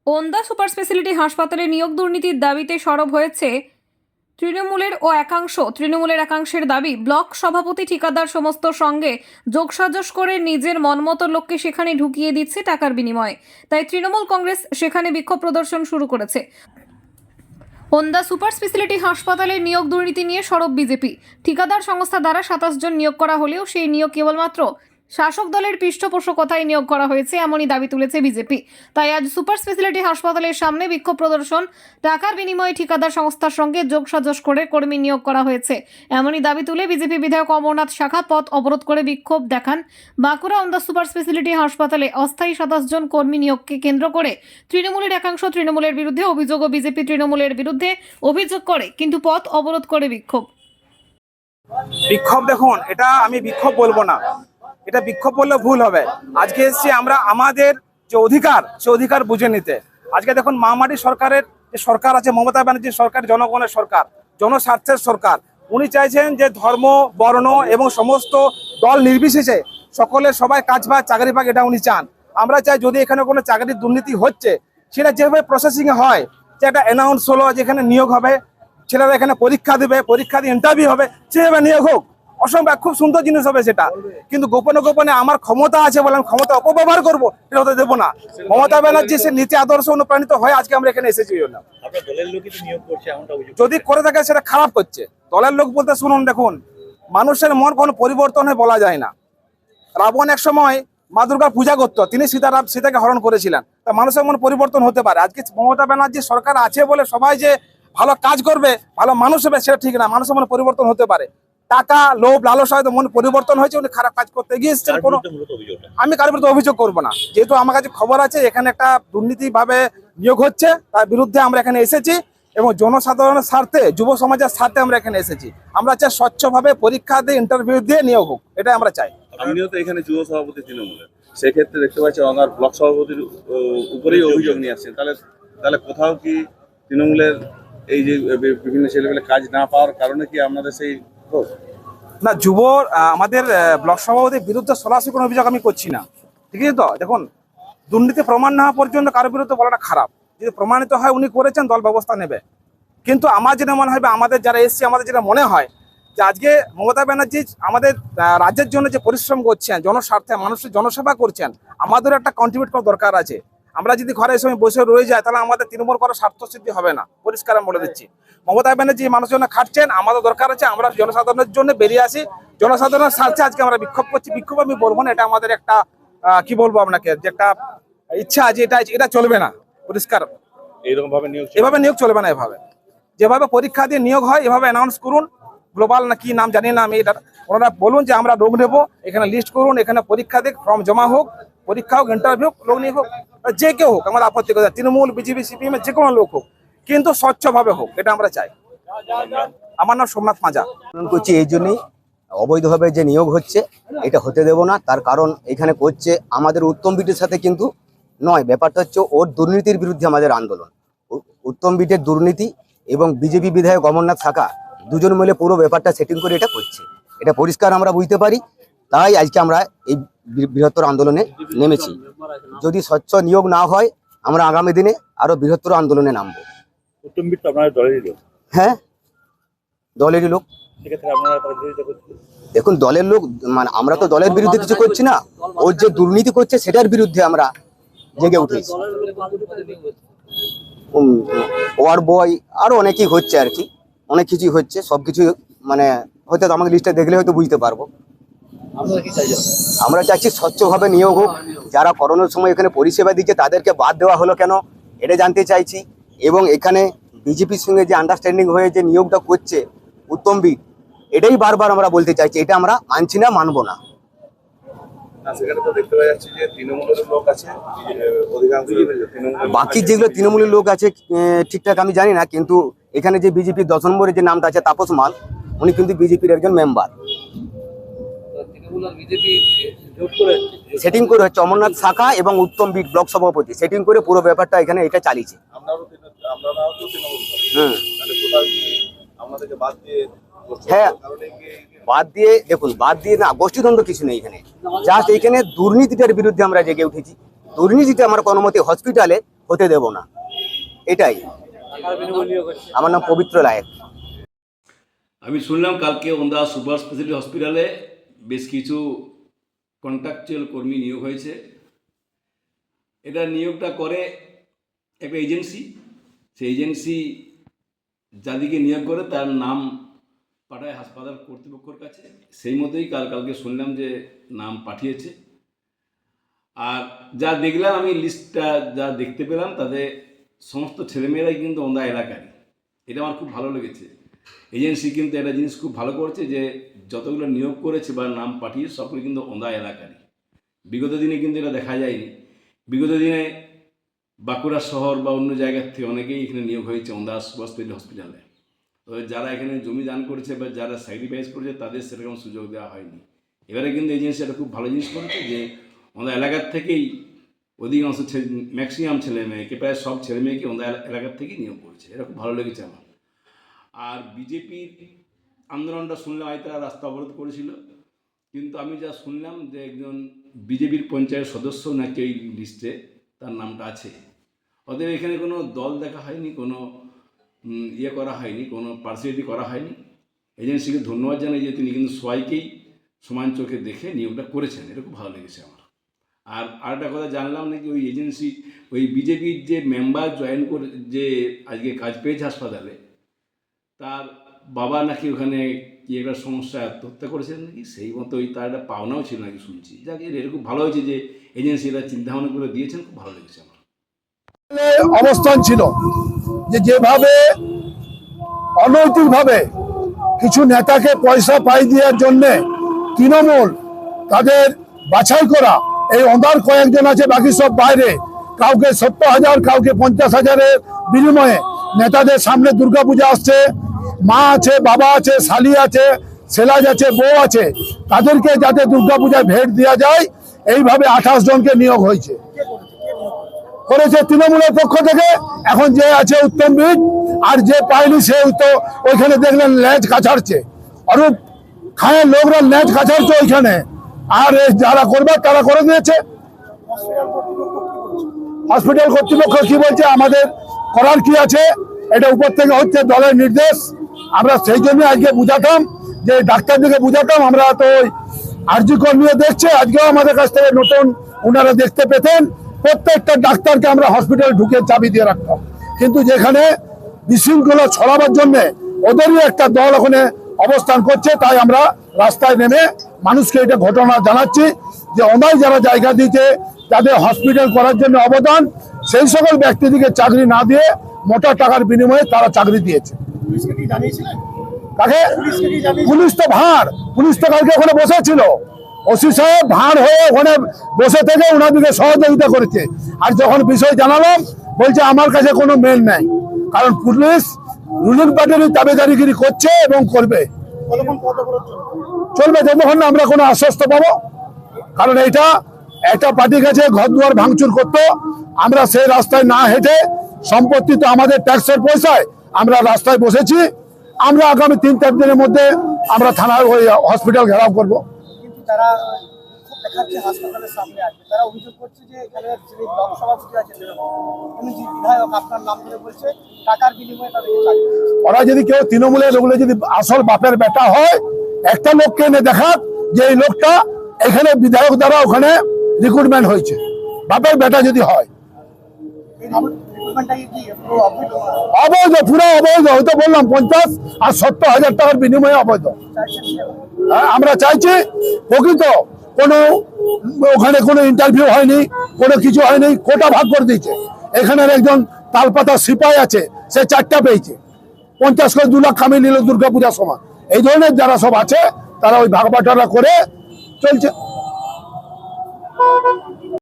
Onda super speciality হাসপাতালে নিয়োগ দুর্নীতির দাবিতে সরব হয়েছে তৃণমূলের একাংশের দাবি ব্লক সভাপতি ঠিকাদার সমস্ত সঙ্গে যোগসাজশ করে নিজের মনমতো লোককে সেখানে ঢুকিয়ে দিচ্ছে টাকার বিনিময়ে। তাই তৃণমূল কংগ্রেস সেখানে বিক্ষোভ প্রদর্শন শুরু করেছে। ওন্দা সুপার স্পেশালিটি হাসপাতালে নিয়োগ দুর্নীতি নিয়ে সরব বিজেপি। ঠিকাদার সংস্থা দ্বারা 27 জন নিয়োগ করা হলেও সেই নিয়োগ কেবলমাত্র শাসক দলের পৃষ্ঠপোষকতায় নিয়োগ করা হয়েছে এমনই দাবি তুলেছে বিজেপি। তাই আজ সুপার স্পেশালিটি হাসপাতালের সামনে বিক্ষোভ প্রদর্শন। টাকার বিনিময়ে ঠিকাদার সংস্থার সঙ্গে যোগসাজশ করে কর্মী নিয়োগ করা হয়েছে এমনই দাবি তুলে বিজেপি বিধায়ক অমরনাথ শাখা পথ অবরোধ করে বিক্ষোভ দেখান। বাঁকুড়া ওন্দা সুপার স্পেশালিটি হাসপাতালে অস্থায়ী 27 জন কর্মী নিয়োগকে কেন্দ্র করে তৃণমূলের একাংশ তৃণমূলের বিরুদ্ধে অভিযোগ ও বিজেপি তৃণমূলের বিরুদ্ধে অভিযোগ করে, কিন্তু পথ অবরোধ করে বিক্ষোভ। দেখুন, এটা আমি বিক্ষোভ বলবো না, এটা বিক্ষোভ বললে ভুল হবে। আজকে এসেছি আমরা আমাদের যে অধিকার সে অধিকার বুঝে নিতে। আজকে দেখুন, মহামারী সরকারের যে সরকার আছে, মমতা ব্যানার্জির সরকার জনগণের সরকার, জনস্বার্থের সরকার। উনি চাইছেন যে ধর্ম, বর্ণ এবং সমস্ত দল নির্বিশেষে সকলের সবাই কাজ পাক, চাকরি পাক, এটা উনি চান। আমরা চাই যদি এখানে কোনো চাকরির দুর্নীতি হচ্ছে সেটা যেভাবে প্রসেসিংয়ে হয়, যে একটা অ্যানাউন্স হলো যেখানে নিয়োগ হবে, ছেলেরা এখানে পরীক্ষা দেবে, পরীক্ষা দিয়ে ইন্টারভিউ হবে, সেভাবে নিয়োগ হোক। অসম্ভব খুব সুন্দর জিনিস হবে সেটা, কিন্তু গোপনে গোপনে আমার ক্ষমতা আছে বলে আমি ক্ষমতা অপব্যবহার করবো, এটা হতে দেবো না। মমতা ব্যানার্জি সে নীতি আদর্শ অনুপ্রাণিত হয়ে আজকে আমরা এখানে এসেছি। যদি করে থাকে সেটা খারাপ করছে। দলের লোক বলতে শুনুন, দেখুন, মানুষের মন কোনো পরিবর্তন হয় বলা যায় না। রাবণ এক সময় মা দুর্গা পূজা করতো, তিনি সীতাকে হরণ করেছিলেন। তা মানুষের মন পরিবর্তন হতে পারে। আজকে মমতা ব্যানার্জি সরকার আছে বলে সবাই যে ভালো কাজ করবে, ভালো মানুষ হবে, সেটা ঠিক না। মানুষের মনে পরিবর্তন হতে পারে। টাকা, লোভ, লালসা হয়তো মন পরিবর্তন হয়েছে, উনি খারাপ কাজ করতে গিয়েছেন। কোনো আমি কারোর বিরুদ্ধে অভিযোগ করবো না। যেহেতু আমার কাছে খবর আছে এখানে একটা দুর্নীতি ভাবে নিয়োগ হচ্ছে, তার বিরুদ্ধে আমরা এখানে এসেছি এবং জনসাধারণের স্বার্থে, যুব সমাজের স্বার্থে আমরা এখানে এসেছি। আমরা চাই স্বচ্ছভাবে পরীক্ষা দিয়ে, ইন্টারভিউ দিয়ে নিয়োগ হোক, এটাই আমরা চাই। আমিও তো এখানে যুব সভাপতি তৃণমূলের, সেক্ষেত্রে দেখতে পাচ্ছি আমার ব্লক সভাপতির উপরেই অভিযোগ নিয়ে আসছেন। তাহলে কোথাও কি তৃণমূলের এই যে বিভিন্ন ছেলেমেলে কাজ না পাওয়ার কারণে কি আপনাদের সেই না, আমাদের ব্লক সভাপতির বিরুদ্ধে সরাসরি কোনো অভিযোগ আমি করছি না, ঠিক আছে? তো দেখুন, দুর্নীতি প্রমাণ না হওয়া পর্যন্ত কারোর বিরুদ্ধে বলাটা খারাপ। যদি প্রমাণিত হয় উনি করেছেন, দল ব্যবস্থা নেবে। কিন্তু আমার যেটা মনে হয়, আমাদের যারা এসছি, আমাদের যেটা মনে হয় যে আজকে মমতা ব্যানার্জি আমাদের রাজ্যের জন্য যে পরিশ্রম করছেন, জনস্বার্থে মানুষের জনসেবা করছেন, আমাদেরও একটা কন্ট্রিবিউট করার দরকার আছে। আমরা যদি ঘরে সময় বসে রয়ে যায় তাহলে আমাদের তৃণমূল করার স্বার্থ সিদ্ধি হবে না, পরিষ্কার আমি বলে দিচ্ছি। মমতা ব্যানার্জি মানুষের জন্য খাটছেন, আমাদের দরকার আছে আমরা জনসাধারণের জন্য বেরিয়ে আসি। জনসাধারণের স্বার্থে আজকে আমরা বিক্ষোভ করছি। বিক্ষোভ আমি বলবো না, এটা আমাদের একটা কি বলবো আপনাকে, যে একটা ইচ্ছা আছে, এটা চলবে না। পরিষ্কার এভাবে নিয়োগ চলবে না। এভাবে যেভাবে পরীক্ষা দিয়ে নিয়োগ হয় এভাবে অ্যানাউন্স করুন। গ্লোবাল না কি নাম জানি না আমি, এটা ওনারা বলুন যে আমরা লোক নেবো, এখানে লিস্ট করুন, এখানে পরীক্ষা দিক, ফর্ম জমা হোক, পরীক্ষা হোক, ইন্টারভিউ হোক, লোক নিয়ে হোক, যে কেউ হোক, আমার আপত্তি কথা। তৃণমূল, বিজেপি, সিপিএম যে কোনো লোক হোক, কিন্তু স্বচ্ছভাবে হোক, এটা আমরা চাই। আমার নাম সোমনাথ মাজা। করছি এই জন্যই অবৈধভাবে যে নিয়োগ হচ্ছে এটা হতে দেব না। তার কারণ এখানে করছে আমাদের উত্তম বিটের সাথে কিন্তু নয়, ব্যাপারটা হচ্ছে ওর দুর্নীতির বিরুদ্ধে আমাদের আন্দোলন। উত্তম বিটের দুর্নীতি এবং বিজেপি বিধায়ক অমরনাথ শাখা দুজন মিলে পুরো ব্যাপারটা সেটিং করে এটা করছে, এটা পরিষ্কার আমরা বুঝতে পারি। তাই আজকে আমরা এই বৃহত্তর আন্দোলনে নেমেছি। যদি স্বচ্ছ নিয়োগ না হয় আমরা আগামী দিনে আরো বৃহত্তর আন্দোলনে নামবো। উত্তম বিট আপনাদের দলেরই লোক? হ্যাঁ, দলেরই লোক। দেখুন, দলের লোক মানে আমরা তো দলের বিরুদ্ধে কিছু করছি না, ওর যে দুর্নীতি করছে সেটার বিরুদ্ধে আমরা জেগে উঠেছি। ওয়ার বয় আরো অনেকেই হচ্ছে আর কি, অনেক কিছুই হচ্ছে। সবকিছু মানে হয়তো আমাকে লিস্টে দেখলে হয়তো বুঝতে পারবো। আমরা চাচ্ছি স্বচ্ছভাবে নিয়োগ হোক। যারা করোনার সময় এখানে পরিষেবা দিচ্ছে তাদেরকে বাদ দেওয়া হলো কেন, এটা জানতে চাইছি। এবং এখানে বিজেপির সঙ্গে যে আন্ডারস্ট্যান্ডিং হয়ে যে নিয়োগটা করছে উত্তম বিট, এটাই বারবার আমরা বলতে চাইছি, এটা আমরা মানছি না, মানবো না। বাকি যেগুলো তৃণমূলের লোক আছে ঠিকঠাক আমি জানি না, কিন্তু এখানে যে বিজেপির 10 নম্বরে যে নামটা আছে তাপস মাল, উনি কিন্তু বিজেপির একজন মেম্বার। সেটিং করে হচ্ছে অমরনাথ শাখা এবং উত্তম বিট ব্লক সভাপতি সেটিং করে পুরো ব্যাপারটা এখানে এটা চালিয়েছে। হ্যাঁ, বাদ দিয়ে দেখুন, বাদ দিয়ে না, গোষ্ঠীদ্বন্দ্ব কিছু নেই এখানে। জাস্ট এখানে দুর্নীতিটার বিরুদ্ধে আমরা জেগে উঠেছি। দুর্নীতিটা আমরা কোনো মতে হসপিটালে হতে দেব না। এটাই। আমার নাম পবিত্র লায়েক। আমি শুনলাম কালকে ওন্দা সুপার স্পেশালিটি হসপিটালে বেশ কিছু কন্ট্রাকচুয়াল কর্মী নিয়োগ হয়েছে। এটা নিয়োগটা করে একটা এজেন্সি। সেই এজেন্সি যাদিকে নিয়োগ করে তার নাম পাঠায় হাসপাতাল কর্তৃপক্ষের কাছে। সেই মতোই কালকে শুনলাম যে নাম পাঠিয়েছে। আর যা দেখলাম আমি লিস্টটা যা দেখতে পেলাম তাদের সমস্ত ছেলেমেয়েরাই কিন্তু ওন্দা এলাকারই। এটা আমার খুব ভালো লেগেছে। এজেন্সি কিন্তু একটা জিনিস খুব ভালো করছে যে যতগুলো নিয়োগ করেছে বা নাম পাঠিয়ে সকলে কিন্তু ওন্দা এলাকারই। বিগত দিনে কিন্তু এটা দেখা যায়নি। বিগত দিনে বাঁকুড়া শহর বা অন্য জায়গার থেকে অনেকেই এখানে নিয়োগ হয়েছে ওন্দা সুপার হসপিটালে। তো যারা এখানে জমি দান করেছে বা যারা স্যাক্রিফাইস করেছে তাদের সেরকম সুযোগ দেওয়া হয়নি। এবারে কিন্তু এজেন্সি একটা খুব ভালো জিনিস করেছে যে ওন্দা এলাকার থেকেই অধিকাংশ ম্যাক্সিমাম ছেলে মেয়েকে, প্রায় সব ছেলে মেয়েকে ওন্দা এলাকার থেকেই নিয়োগ করেছে। এটা খুব ভালো লেগেছে আমার। আর বিজেপির আন্দোলনটা শুনলাম হয়তো তারা রাস্তা অবরোধ করেছিল, কিন্তু আমি যা শুনলাম যে একজন বিজেপির পঞ্চায়েত সদস্য নাকি এই লিস্টে তার নামটা আছে। অতএব এখানে কোনো দল দেখা হয়নি, কোনো করা হয়নি, কোনো পার্সিয়ালিটি করা হয়নি। এজেন্সিকে ধন্যবাদ জানাই যে তিনি কিন্তু সবাইকেই সমান চোখে দেখে নিয়োগটা করেছেন। এটা খুব ভালো লেগেছে আমার। আর আরেকটা কথা জানলাম নাকি ওই এজেন্সি ওই বিজেপির যে মেম্বার জয়েন করে যে আজকে কাজ পেয়েছে হাসপাতালে, তার বাবা নাকি ওখানে কি একটা সমস্যা আত্মহত্যা করেছেন নাকি, সেই মতোই তার একটা পাওনাও ছিল নাকি শুনছি। যাকে এটা খুব ভালো হয়েছে যে এজেন্সি এটা চিন্তাভাবনা করে দিয়েছেন, খুব ভালো লেগেছে আমার। অবস্থান ছিল যে যেভাবে অনৈতিকভাবে কিছু নেতাকে পয়সা পাই দেওয়ার জন্য তৃণমূল তাদের বাছাই করা এই ওন্দার কয়েকজন আছে, বাকি সব বাইরে, কাউকে 70,000 কাউকে 50,000-এর বিনিময়ে নেতাদের সামনে দুর্গাপূজা আসছে, মা আছে, বাবা আছে, শালি আছে, সেলাজ আছে, বউ আছে, তাদেরকে যাতে দুর্গাপূজায় ভেট দেওয়া যায় এইভাবে 28 জনকে নিয়োগ হয়েছে করেছে তৃণমূলের পক্ষ থেকে। এখন যে আছে উত্তম বীর, আর যে পায়নি সে তো ওইখানে দেখলেন ল্যাজ কাছাড়ছে, অরূপ খায়ের লোকরা ল্যাজ কাছাড়ছে ওইখানে। আর যারা করবে তারা করে দিয়েছে। হসপিটাল কর্তৃপক্ষ কি বলছে, আমাদের করার কি আছে, এটা উপর থেকে হচ্ছে দলের নির্দেশ। আমরা সেই জন্য আজকে বুঝাতাম যে ডাক্তারদেরকে বুঝাতাম, আমরা তো ওই আরজিকর নিয়ে দেখছে, আজকেও আমাদের কাছ থেকে নতুন ওনারা দেখতে পেতেন, প্রত্যেকটা ডাক্তারকে আমরা হসপিটালে ঢুকে চাবি দিয়ে রাখতাম। কিন্তু যেখানে বিশৃঙ্খলা ছড়াবার জন্য ওদেরই একটা দল ওখানে অবস্থান করছে, তাই আমরা রাস্তায় নেমে মানুষকে এটা ঘটনা জানাচ্ছি যে ওনাই যারা জায়গা দিয়েছে, যাদের হসপিটাল করার জন্য অবদান, সেই সকল ব্যক্তিদেরকে চাকরি না দিয়ে মোটা টাকার বিনিময়ে তারা চাকরি দিয়েছে। কাকে? পুলিশ তো ভাঁড়, পুলিশ তো কালকে ওখানে বসেছিল, ওসি সাহেব ভাঁড় হয়ে ওখানে বসে থেকে ওনাদেরকে সহযোগিতা করেছে। আর যখন বিষয় জানালাম বলছে আমার কাছে কোনো মেল নেই, কারণ পুলিশ রুলিং পার্টির দাবিদারিগিরি করছে এবং করবে, চলবে যতক্ষণ না আমরা কোনো আশ্বস্ত পাবো। কারণ এইটা একটা পার্টির কাছে ঘর দুয়ার ভাঙচুর করতো, আমরা সেই রাস্তায় না হেঁটে, সম্পত্তি তো আমাদের ট্যাক্সের পয়সায়, আমরা রাস্তায় বসেছি। আমরা আগামী 3-4 দিনের মধ্যে আমরা থানার ওই হসপিটাল ঘেরাও করবো। তারা খুব দেখাচ্ছে হাসপাতালের সামনে আসবে, তারা অভিযোগ করছে যে এখানে যিনি ব্লক সভাপতি আছে বিধায়ক আপনার নাম ধরে বলছে টাকার বিনিময়ে তাদেরকে চাকরি দিচ্ছে। ওরা যদি কেউ তৃণমূলের ওগুলো যদি আসল বাপের বেটা হয়, একটা লোককে এনে দেখাক যে এই লোকটা এখানে বিধায়ক দ্বারা ওখানে রিক্রুটমেন্ট হয়েছে, বাপের বেটা যদি হয়। অবৈধ, পুরো অবৈধ। হয়তো বললাম 50 আর 70,000 টাকার বিনিময়ে অবৈধ। আমরা চাইছি প্রকৃত কোনো ওখানে কোনো ইন্টারভিউ হয়নি, কোনো কিছু হয়নি, কোটা ভাগ করে দিয়েছে। এখানের একজন তালপাতা সিপাই আছে, সে 4টা পেয়েছে, 50 করে 2 লাখ কামিয়ে নিল দুর্গাপূজার সময়। এই ধরনের যারা সব আছে তারা ওই ভাগ বাটোয়ারা করে চলছে।